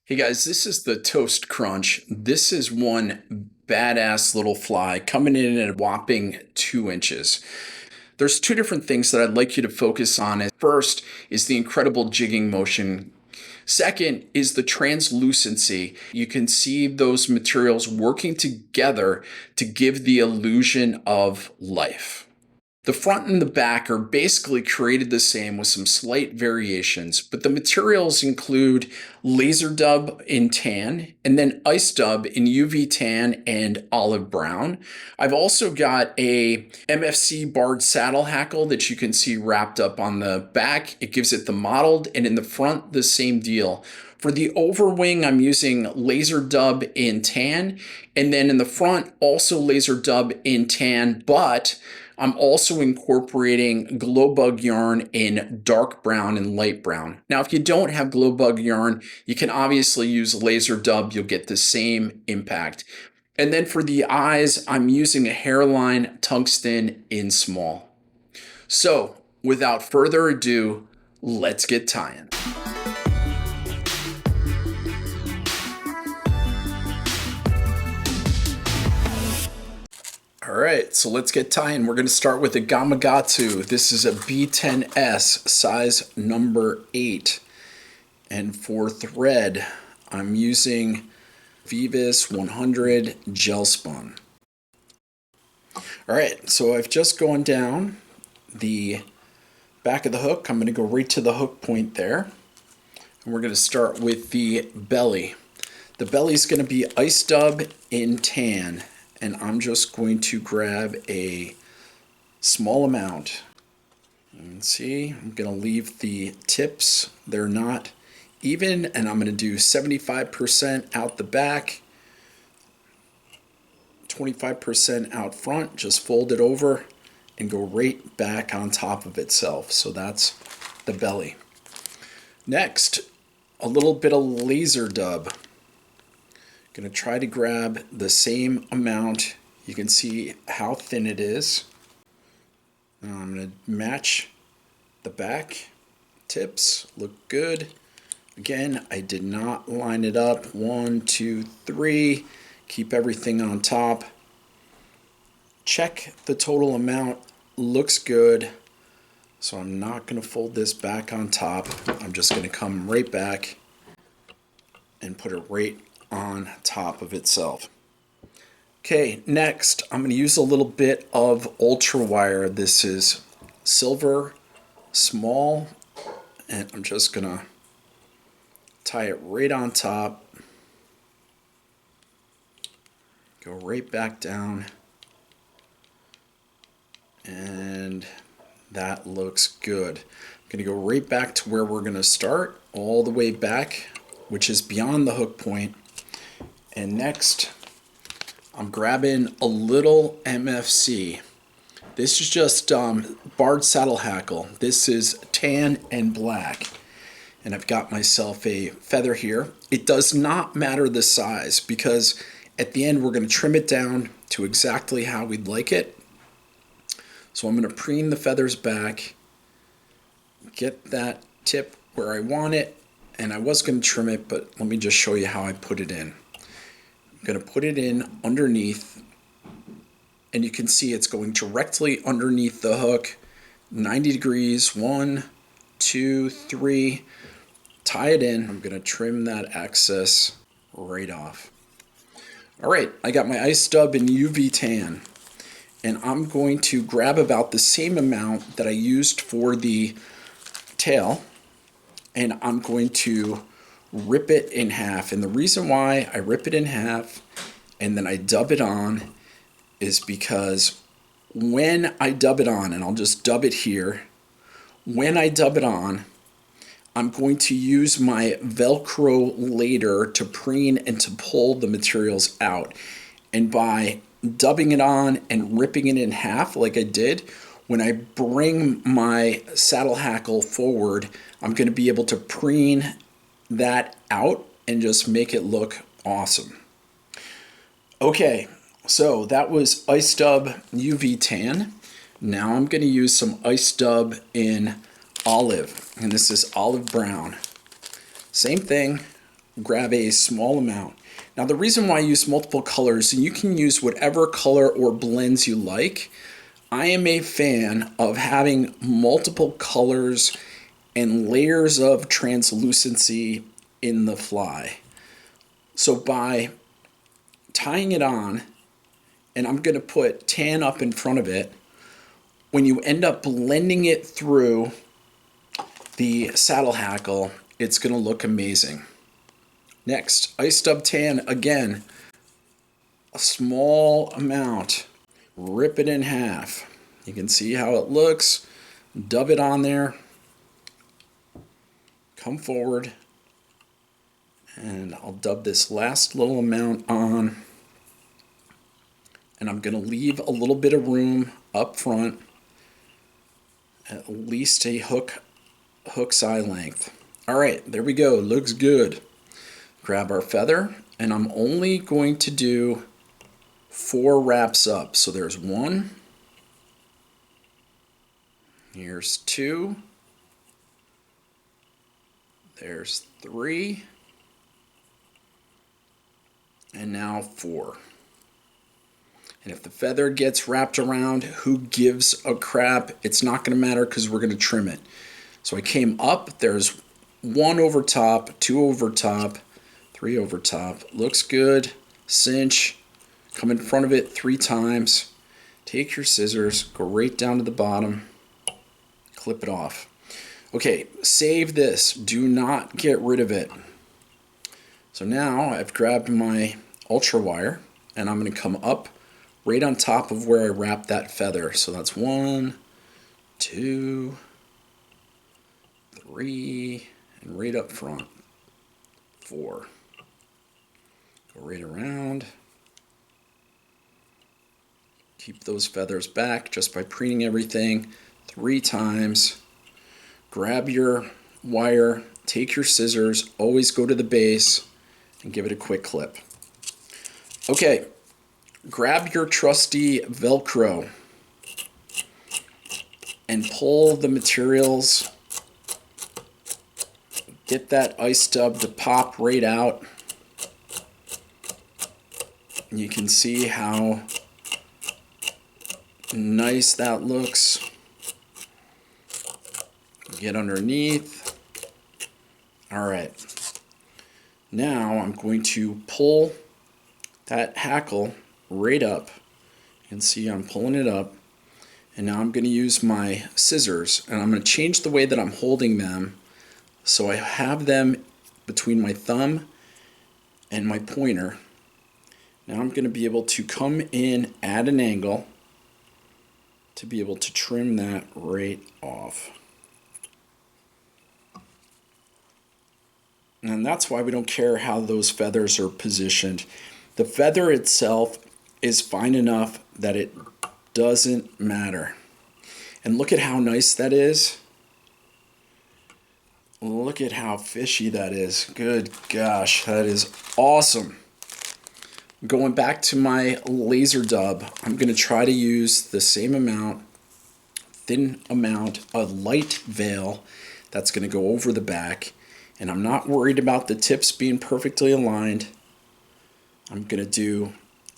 Hey guys, this is the Toast Crunch. This is one badass little fly coming in at a whopping 2 inches. There's two different things that I'd like you to focus on. First is the incredible jigging motion. Second is the translucency. You can see those materials working together to give the illusion of life. The front and the back are basically created the same with some slight variations, but the materials include laser dub in tan and then ice dub in UV tan and olive brown. I've also got a MFC barred saddle hackle that you can see wrapped up on the back. It gives it the mottled, and in the front, the same deal. For the overwing, I'm using laser dub in tan, and then in the front, also laser dub in tan, but I'm also incorporating glow bug yarn in dark brown and light brown. Now, if you don't have glow bug yarn, you can obviously use laser dub. You'll get the same impact. And then for the eyes, I'm using a hairline tungsten in small. So without further ado, let's get tying. All right, so let's get tying. We're going to start with a Gamakatsu. This is a B10S, size number 8. And for thread, I'm using Vivis 100 gel spun. All right, so I've just gone down the back of the hook. I'm going to go right to the hook point there. And we're going to start with the belly. The belly is going to be ice dub in tan. And I'm just going to grab a small amount. You can see I'm going to leave the tips. They're not even, and I'm going to do 75% out the back, 25% out front. Just fold it over and go right back on top of itself. So that's the belly. Next, a little bit of laser dub. Going to try to grab the same amount. You can see how thin it is. Now I'm going to match the back tips. Look good. Again, I did not line it up. 1, 2, 3. Keep everything on top. Check the total amount. Looks good. So I'm not going to fold this back on top. I'm just going to come right back and put it right on top of itself. Okay, next I'm going to use a little bit of ultra wire. This is silver small, and I'm just going to tie it right on top. Go right back down, and that looks good. I'm going to go right back to where we're going to start, all the way back, which is beyond the hook point. And next, I'm grabbing a little MFC. This is just barred saddle hackle. This is tan and black. And I've got myself a feather here. It does not matter the size, because at the end we're going to trim it down to exactly how we'd like it. So I'm going to preen the feathers back, get that tip where I want it. And I was going to trim it, but let me just show you how I put it in. I'm going to put it in underneath, and you can see it's going directly underneath the hook, 90 degrees, 1, 2, 3, tie it in. I'm going to trim that excess right off. All right, I got my ice dub in UV tan, and I'm going to grab about the same amount that I used for the tail, and I'm going to rip it in half. And the reason why I rip it in half and then I dub it on is because when I dub it on, and I'll just dub it here, when I dub it on, I'm going to use my Velcro later to preen and to pull the materials out. And by dubbing it on and ripping it in half like I did, when I bring my saddle hackle forward, I'm going to be able to preen that out and just make it look awesome. Okay, so that was ice dub UV tan. Now I'm going to use some ice dub in olive, and this is olive brown. Same thing, grab a small amount. Now the reason why I use multiple colors, and you can use whatever color or blends you like, I am a fan of having multiple colors and layers of translucency in the fly. So by tying it on, and I'm going to put tan up in front of it, when you end up blending it through the saddle hackle, it's going to look amazing. Next, ice dub tan, again, a small amount, rip it in half. You can see how it looks, dub it on there, come forward, and I'll dub this last little amount on, and I'm going to leave a little bit of room up front, at least a hook's eye length. All right, there we go, looks good. Grab our feather, and I'm only going to do 4 wraps up. So there's 1, here's 2, there's 3, and now 4. And if the feather gets wrapped around, who gives a crap? It's not going to matter because we're going to trim it. So I came up, there's 1 over top, 2 over top, 3 over top. Looks good. Cinch. Come in front of it 3 times. Take your scissors, go right down to the bottom, clip it off. Okay, save this. Do not get rid of it. So now I've grabbed my ultra wire, and I'm going to come up right on top of where I wrapped that feather. So that's 1, 2, 3, and right up front, 4. Go right around. Keep those feathers back just by preening everything 3 times. Grab your wire, take your scissors, always go to the base, and give it a quick clip. Okay, grab your trusty Velcro and pull the materials. Get that ice dub to pop right out. You can see how nice that looks. Get underneath. All right. Now I'm going to pull that hackle right up. You can see I'm pulling it up. And now I'm going to use my scissors, and I'm going to change the way that I'm holding them so I have them between my thumb and my pointer. Now I'm going to be able to come in at an angle to be able to trim that right off. And that's why we don't care how those feathers are positioned. The feather itself is fine enough that it doesn't matter. And look at how nice that is. Look at how fishy that is. Good gosh, that is awesome. Going back to my laser dub, I'm going to try to use the same amount, thin amount, a light veil that's going to go over the back. And I'm not worried about the tips being perfectly aligned. I'm going to do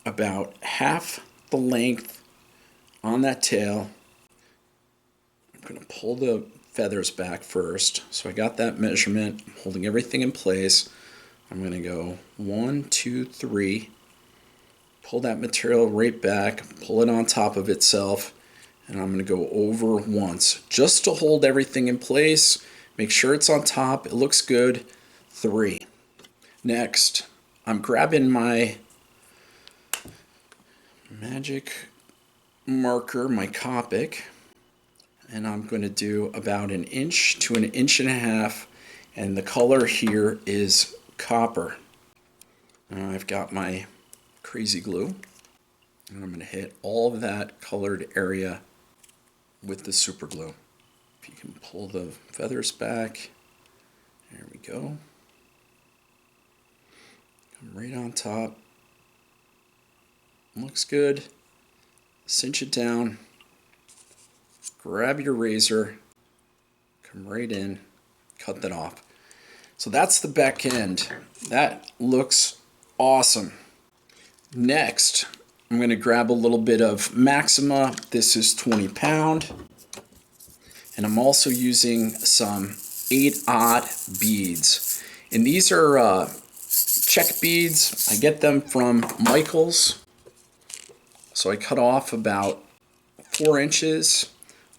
about half the length on that tail. I'm going to pull the feathers back first. So I got that measurement. I'm holding everything in place. I'm going to go 1, 2, 3. Pull that material right back, pull it on top of itself, and I'm going to go over once just to hold everything in place. Make sure it's on top. It looks good. 3. Next, I'm grabbing my magic marker, my Copic, and I'm going to do about 1 inch to 1.5 inches, and the color here is copper. Now I've got my crazy glue, and I'm going to hit all of that colored area with the super glue. If you can pull the feathers back, there we go. Come right on top. Looks good. Cinch it down. Grab your razor. Come right in. Cut that off. So that's the back end. That looks awesome. Next, I'm going to grab a little bit of Maxima. This is 20 pound. And I'm also using some 8/0 beads. And these are check beads. I get them from Michael's. So I cut off about 4 inches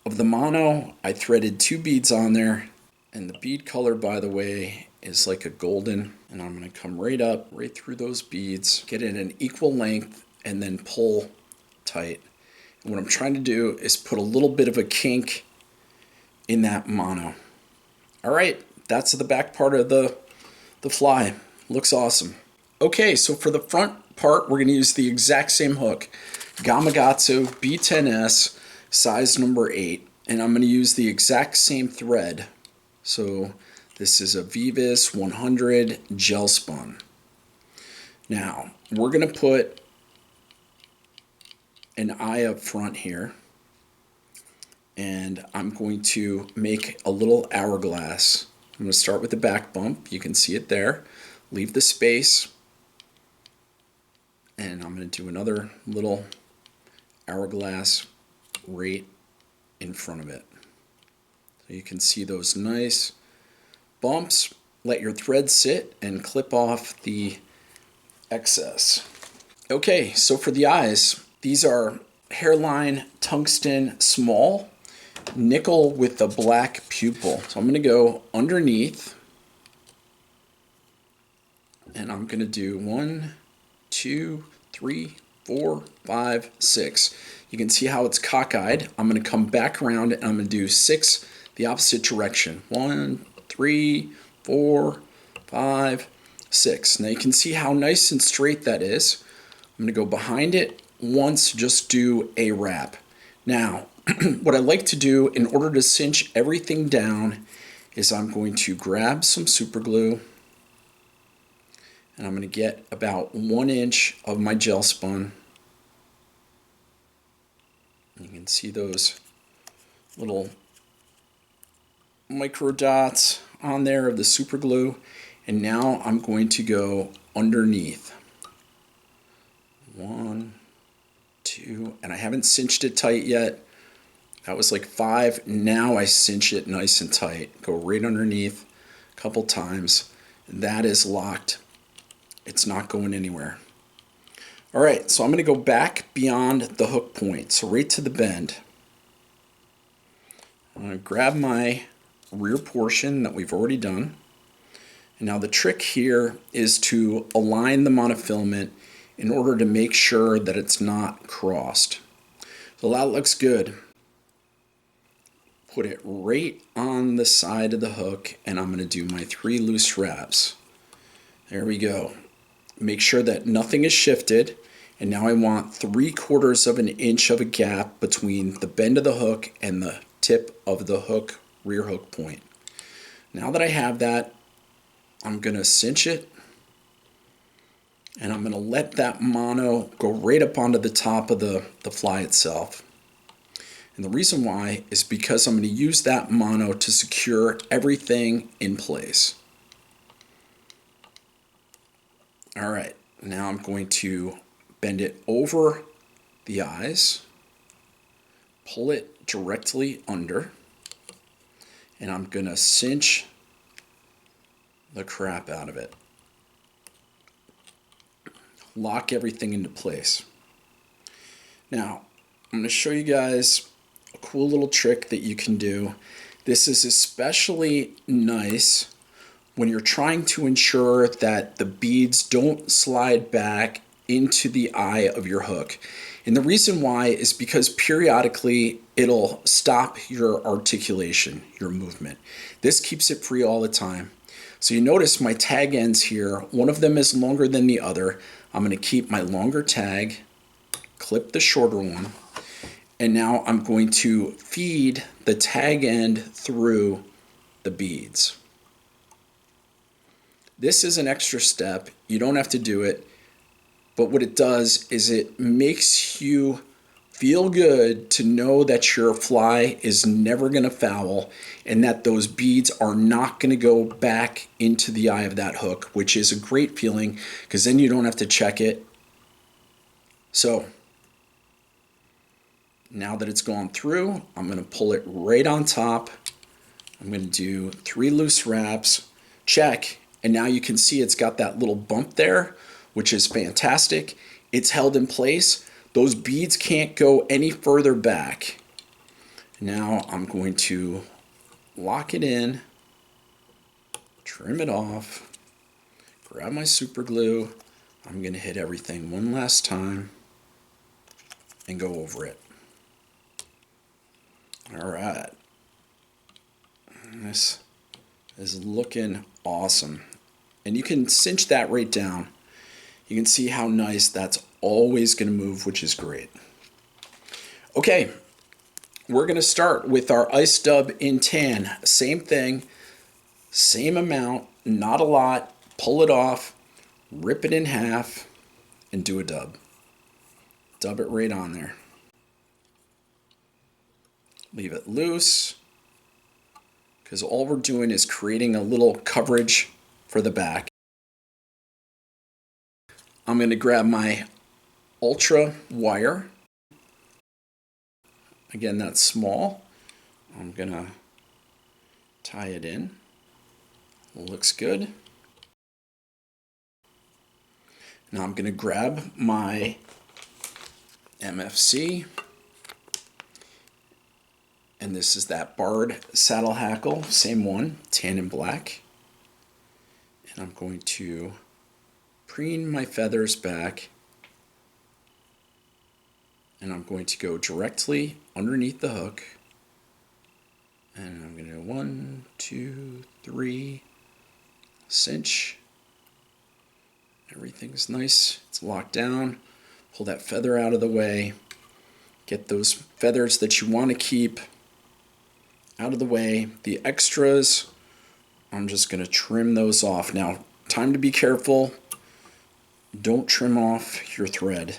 of the mono. I threaded 2 beads on there. And the bead color, by the way, is like a golden. And I'm going to come right up, right through those beads, get it an equal length, and then pull tight. And what I'm trying to do is put a little bit of a kink in that mono. All right, that's the back part of the fly. Looks awesome. Okay, so for the front part, we're going to use the exact same hook, Gamakatsu B10S, size number 8, and I'm going to use the exact same thread. So this is a Vivis 100 gel spun. Now, we're going to put an eye up front here, and I'm going to make a little hourglass. I'm going to start with the back bump. You can see it there. Leave the space, and I'm going to do another little hourglass right in front of it. So you can see those nice bumps. Let your thread sit and clip off the excess. Okay, so for the eyes, these are hairline tungsten small, nickel with the black pupil. So I'm going to go underneath, and I'm going to do 1, 2, 3, 4, 5, 6. You can see how it's cockeyed. I'm going to come back around and I'm going to do 6 the opposite direction. 1, 3, 4, 5, 6. Now you can see how nice and straight that is. I'm going to go behind it once, just do a wrap. Now, what I like to do in order to cinch everything down is I'm going to grab some super glue, and I'm going to get about 1 inch of my gel spun. You can see those little micro dots on there of the super glue, and now I'm going to go underneath. 1, 2, and I haven't cinched it tight yet. That was like 5. Now I cinch it nice and tight. Go right underneath a couple times. That is locked. It's not going anywhere. All right, so I'm going to go back beyond the hook point, so right to the bend. I'm going to grab my rear portion that we've already done. And now the trick here is to align the monofilament in order to make sure that it's not crossed. So that looks good. Put it right on the side of the hook, and I'm going to do my 3 loose wraps. There we go. Make sure that nothing is shifted, and now I want 3/4 of an inch of a gap between the bend of the hook and the tip of the hook, rear hook point. Now that I have that, I'm going to cinch it, and I'm going to let that mono go right up onto the top of the fly itself. And the reason why is because I'm going to use that mono to secure everything in place. All right, now I'm going to bend it over the eyes, pull it directly under, and I'm going to cinch the crap out of it. Lock everything into place. Now, I'm going to show you guys a cool little trick that you can do. This is especially nice when you're trying to ensure that the beads don't slide back into the eye of your hook. And the reason why is because periodically it'll stop your articulation, your movement. This keeps it free all the time. So you notice my tag ends here, one of them is longer than the other. I'm going to keep my longer tag, clip the shorter one, and now I'm going to feed the tag end through the beads. This is an extra step. You don't have to do it, but what it does is it makes you feel good to know that your fly is never going to foul and that those beads are not going to go back into the eye of that hook, which is a great feeling because then you don't have to check it. So now that it's gone through, I'm going to pull it right on top. I'm going to do 3 loose wraps, check, and now you can see it's got that little bump there, which is fantastic. It's held in place. Those beads can't go any further back. Now I'm going to lock it in, trim it off, grab my super glue. I'm going to hit everything one last time and go over it. All right. This is looking awesome. And you can cinch that right down. You can see how nice that's always going to move, which is great. Okay, we're going to start with our ice dub in tan. Same thing, same amount, not a lot. Pull it off, rip it in half, and do a dub. Dub it right on there. Leave it loose, because all we're doing is creating a little coverage for the back. I'm going to grab my ultra wire. Again, that's small. I'm going to tie it in. Looks good. Now I'm going to grab my MFC. And this is that barred saddle hackle, same one, tan and black. And I'm going to preen my feathers back. And I'm going to go directly underneath the hook. And I'm going to go 1, 2, 3, cinch. Everything's nice, it's locked down. Pull that feather out of the way. Get those feathers that you want to keep out of the way. The extras, I'm just going to trim those off. Now, time to be careful. Don't trim off your thread.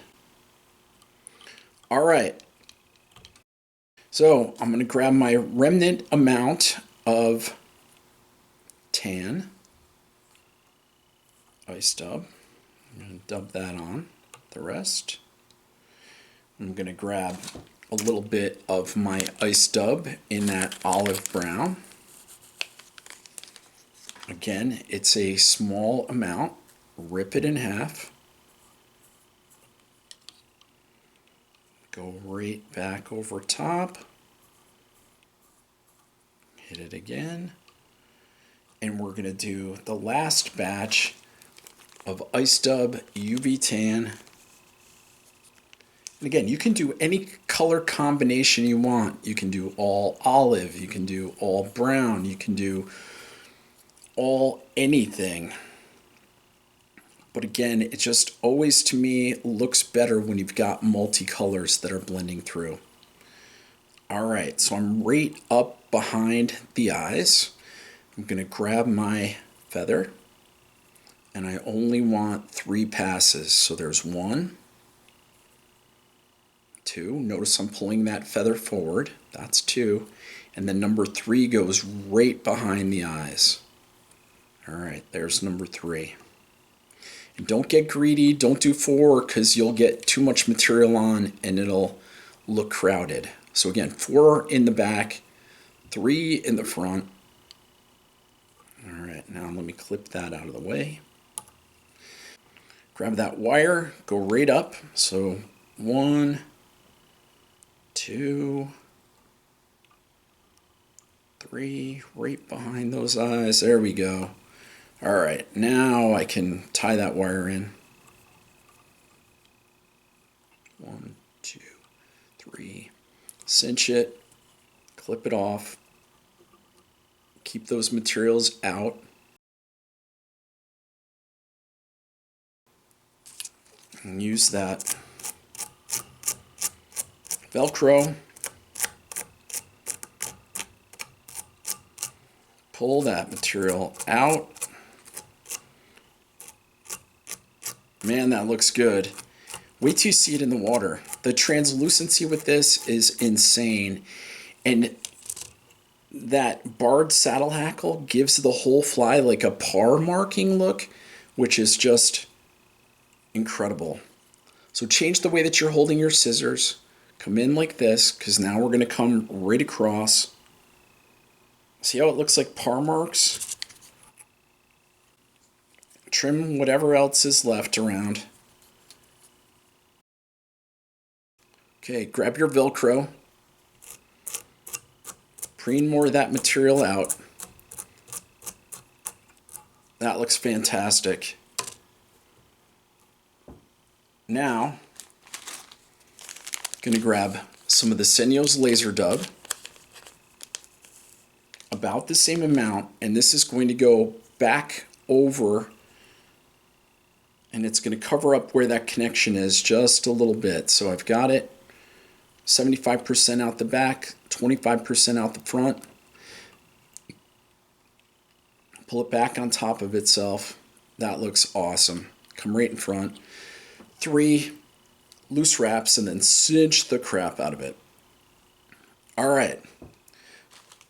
All right. So I'm going to grab my remnant amount of tan ice dub. I'm going to dub that on the rest. I'm going to grab a little bit of my ice dub in that olive brown. Again, it's a small amount. Rip it in half. Go right back over top. Hit it again. And we're going to do the last batch of ice dub UV tan. And again, you can do any color combination you want. You can do all olive, you can do all brown, you can do all anything. But again, it just always, to me, looks better when you've got multicolors that are blending through. All right, so I'm right up behind the eyes. I'm going to grab my feather, and I only want 3 passes. So there's 1, 2. Notice I'm pulling that feather forward. That's 2. And then number 3 goes right behind the eyes. All right, there's number 3. And don't get greedy. Don't do 4 because you'll get too much material on and it'll look crowded. So again, 4 in the back, 3 in the front. All right, now let me clip that out of the way. Grab that wire, go right up. So 1, 2, 3, right behind those eyes. There we go. All right, now I can tie that wire in. 1, 2, 3. Cinch it, clip it off. Keep those materials out. And use that Velcro. Pull that material out. Man, that looks good. Wait till you see it in the water. The translucency with this is insane. And that barred saddle hackle gives the whole fly like a par marking look, which is just incredible. So change the way that you're holding your scissors. Come in like this, because now we're going to come right across. See how it looks like par marks? Trim whatever else is left around. Okay, grab your Velcro. Preen more of that material out. That looks fantastic. Now, I'm going to grab some of the Senyo's Laser Dub. About the same amount, and this is going to go back over, and it's going to cover up where that connection is just a little bit. So I've got it 75% out the back, 25% out the front. Pull it back on top of itself. That looks awesome. Come right in front. 3 loose wraps and then cinch the crap out of it. All right.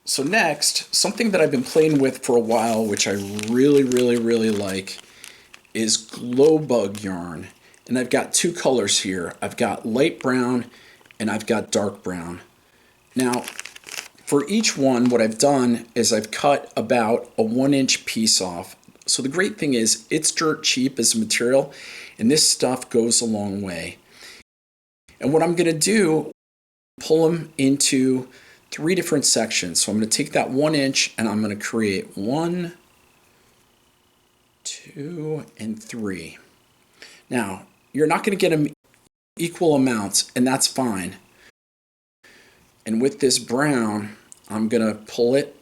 So next, something that I've been playing with for a while, which I really like, is glow bug yarn. And I've got 2 colors here. I've got light brown and I've got dark brown. Now, for each one, what I've done is I've cut about a 1-inch piece off. So the great thing is it's dirt cheap as a material, and this stuff goes a long way. And what I'm going to do, pull them into 3 different sections. So I'm going to take that 1 inch and I'm going to create 1, 2, and 3. Now, you're not going to get them equal amounts, and that's fine. And with this brown, I'm going to pull it,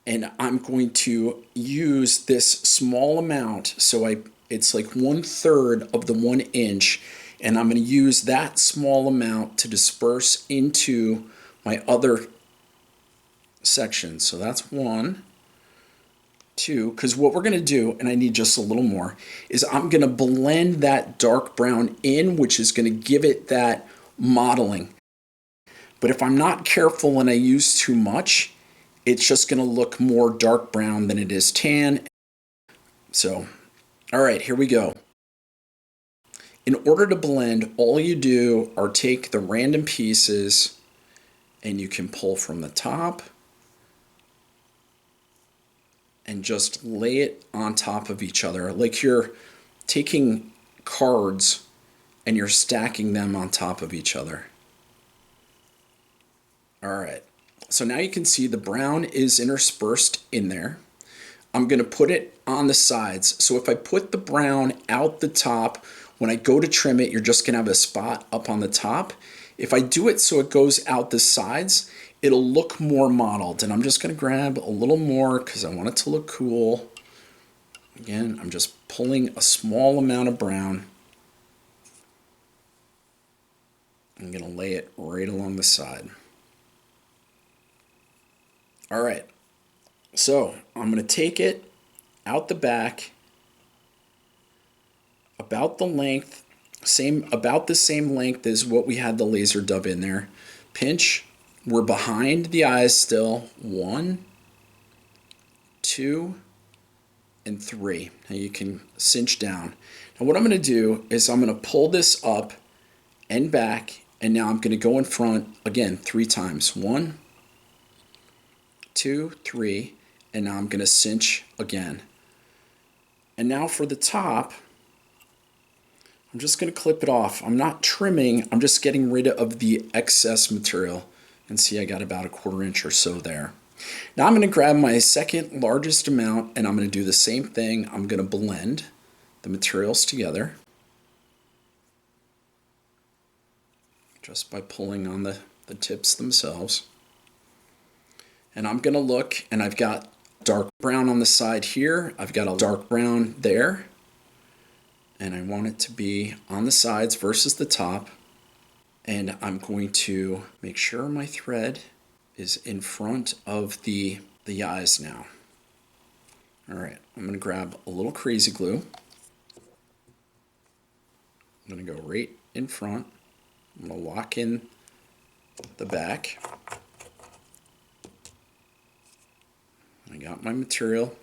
and I'm going to use this small amount. So it's like 1/3 of the 1 inch, and I'm going to use that small amount to disperse into my other sections. So that's 1, 2, because what we're going to do, and I need just a little more, is I'm going to blend that dark brown in, which is going to give it that modeling. But if I'm not careful and I use too much, it's just going to look more dark brown than it is tan. So, all right, here we go. In order to blend, all you do are take the random pieces and you can pull from the top and just lay it on top of each other, like you're taking cards and you're stacking them on top of each other. All right, so now you can see the brown is interspersed in there. I'm going to put it on the sides. So if I put the brown out the top, when I go to trim it, you're just going to have a spot up on the top. If I do it so it goes out the sides, it'll look more modeled. And I'm just going to grab a little more because I want it to look cool. Again, I'm just pulling a small amount of brown. I'm going to lay it right along the side. All right, so I'm going to take it out the back, about the length, about the same length as what we had the laser dub in there. Pinch, we're behind the eyes still. 1, 2, and 3. Now you can cinch down. Now what I'm going to do is I'm going to pull this up and back, and now I'm going to go in front again 3 times. 1, 2, 3, and now I'm going to cinch again. And now for the top, I'm just going to clip it off. I'm not trimming, I'm just getting rid of the excess material. And see, I got about a 1/4 inch or so there. Now I'm going to grab my second largest amount and I'm going to do the same thing. I'm going to blend the materials together just by pulling on the tips themselves. And I'm going to look, and I've got dark brown on the side here. I've got a dark brown there. And I want it to be on the sides versus the top. And I'm going to make sure my thread is in front of the eyes now. All right, I'm going to grab a little crazy glue. I'm going to go right in front. I'm going to lock in the back. I got my material.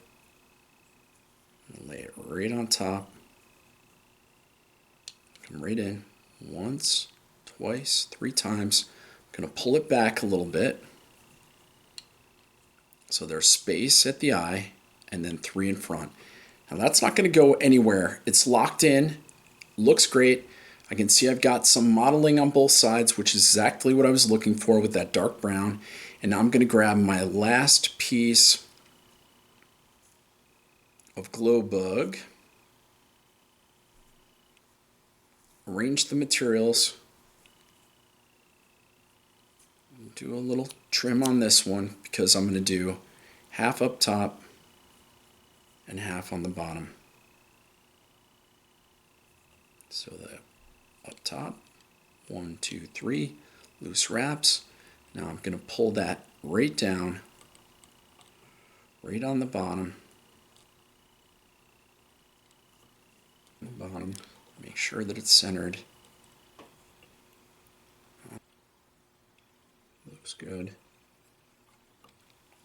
Lay it right on top. Come right in once, twice, 3 times. I'm going to pull it back a little bit. So there's space at the eye and then 3 in front. Now that's not going to go anywhere. It's locked in. Looks great. I can see I've got some modeling on both sides, which is exactly what I was looking for with that dark brown. And now I'm going to grab my last piece of glow bug, arrange the materials, do a little trim on this one because I'm going to do half up top and half on the bottom. So the up top, 1, 2, 3, loose wraps. Now I'm going to pull that right down, right on the bottom. Make sure that it's centered. Looks good.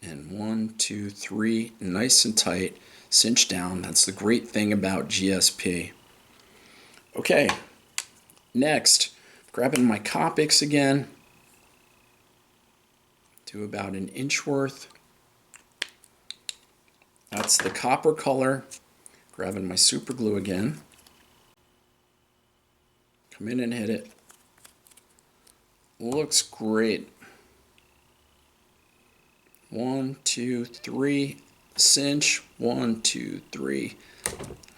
And 1, 2, 3, nice and tight, cinch down. That's the great thing about GSP. Okay, next, grabbing my Copics again. Do about 1 inch worth. That's the copper color. Grabbing my super glue again. Come in and hit it. Looks great. 1, 2, 3, cinch. 1, 2, 3,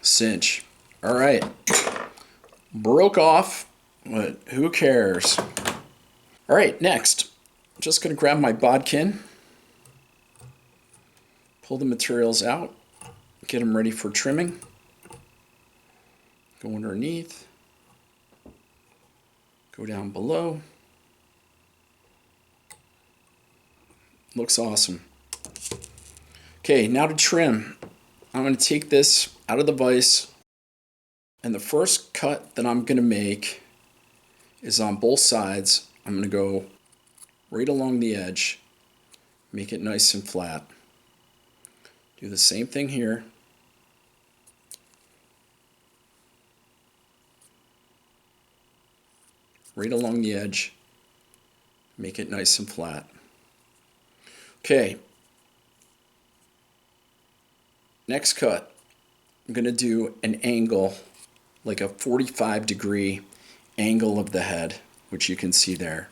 cinch. All right. Broke off, but who cares? All right, next, I'm just going to grab my bodkin, pull the materials out, get them ready for trimming. Go underneath, go down below. Looks awesome. Okay, now to trim. I'm going to take this out of the vise, and the first cut that I'm going to make is on both sides. I'm going to go right along the edge, make it nice and flat. Do the same thing here. Right along the edge, make it nice and flat. Okay, next cut, I'm going to do an angle, like a 45-degree angle of the head, which you can see there.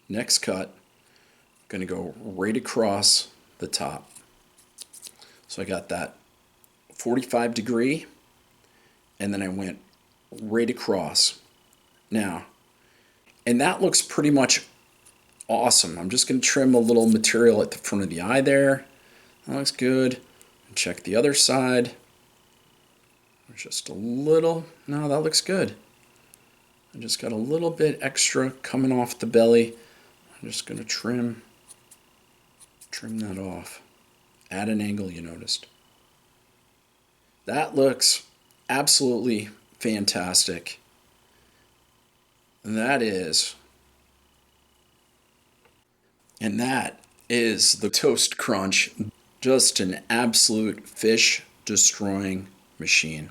Next cut, I'm going to go right across the top. So I got that 45-degree, and then I went right across. Now, and that looks pretty much awesome. I'm just going to trim a little material at the front of the eye there. That looks good. Check the other side. Just a little. No, that looks good. I just got a little bit extra coming off the belly. I'm just going to trim that off. Add an angle, you noticed. That looks absolutely fantastic. And that is the Toast Crunch. Just an absolute fish destroying machine.